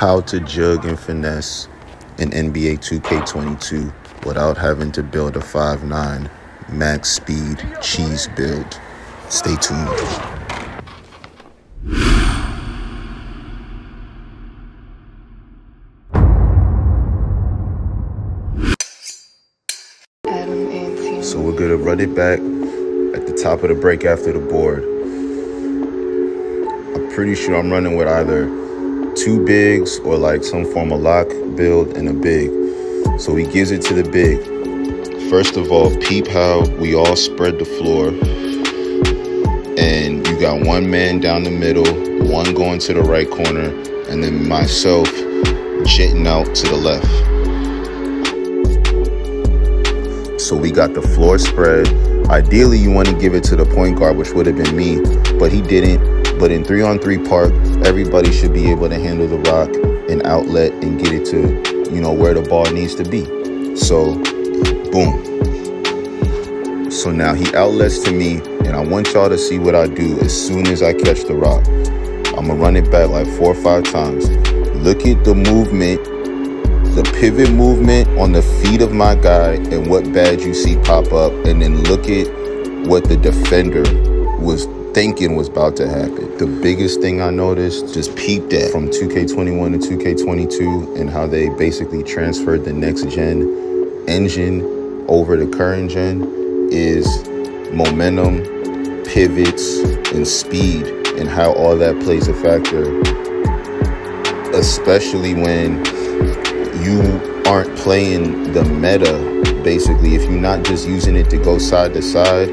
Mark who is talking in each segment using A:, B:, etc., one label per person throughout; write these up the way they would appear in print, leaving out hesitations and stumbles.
A: How to jug and finesse in NBA 2K22 without having to build a 5'9" max speed cheese build. Stay tuned. So we're gonna run it back at the top of the break after the board. I'm pretty sure I'm running with either two bigs or like some form of lock build and a big. So he gives it to the big. First of all, peep how we all spread the floor. And you got one man down the middle, one going to the right corner, and then myself jetting out to the left. So we got the floor spread. Ideally, you want to give it to the point guard, which would have been me, but he didn't. But in 3-on-3 park, everybody should be able to handle the rock and outlet and get it to, you know, where the ball needs to be. So, boom. So now he outlets to me, and I want y'all to see what I do as soon as I catch the rock. I'm going to run it back like 4 or 5 times. Look at the movement, the pivot movement on the feet of my guy and what badge you see pop up, and then look at what the defender was thinking was about to happen. The biggest thing I noticed, just peep that from 2K21 to 2K22 and how they basically transferred the next gen engine over the current gen, is momentum, pivots, and speed, and how all that plays a factor, especially when you aren't playing the meta. Basically, if you're not just using it to go side to side,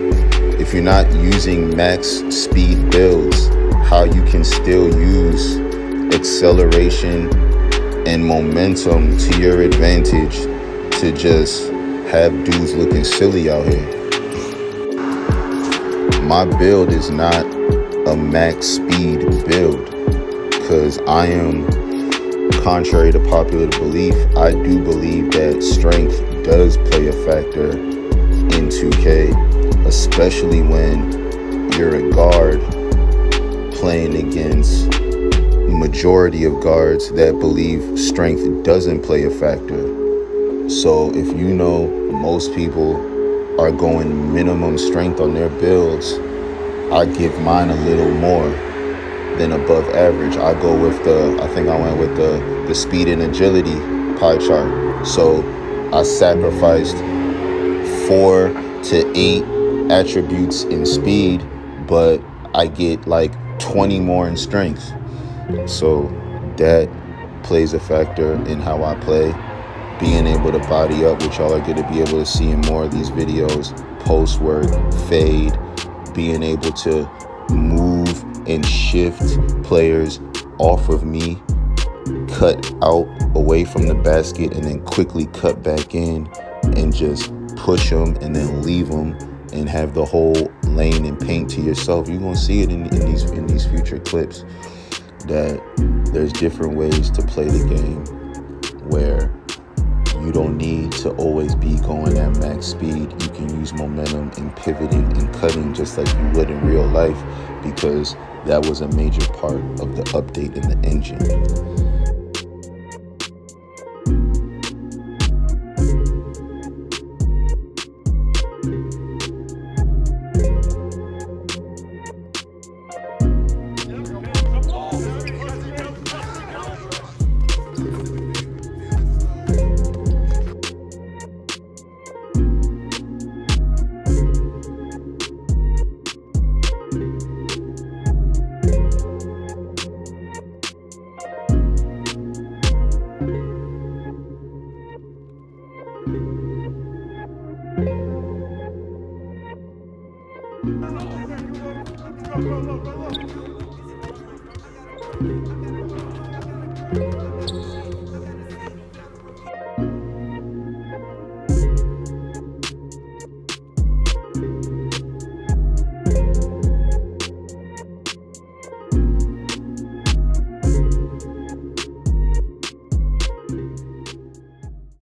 A: if you're not using max speed builds, how you can still use acceleration and momentum to your advantage to just have dudes looking silly out here. My build is not a max speed build because I am, contrary to popular belief, I do believe that strength does play a factor in 2K, especially when you're a guard playing against majority of guards that believe strength doesn't play a factor. So if you know most people are going minimum strength on their builds, I give mine a little more than above average. I go with I think I went with the speed and agility pie chart. So I sacrificed 4 to 8 attributes in speed, but I get like 20 more in strength. So that plays a factor in how I play. Being able to body up, which y'all are going to be able to see in more of these videos, post work, fade, being able to move and shift players off of me, cut out away from the basket, and then quickly cut back in and just push them and then leave them and have the whole lane and paint to yourself. You're gonna see it in these future clips, that there's different ways to play the game where you don't need to always be going at max speed. You can use momentum and pivoting and cutting just like you would in real life, because that was a major part of the update in the engine.
B: Go.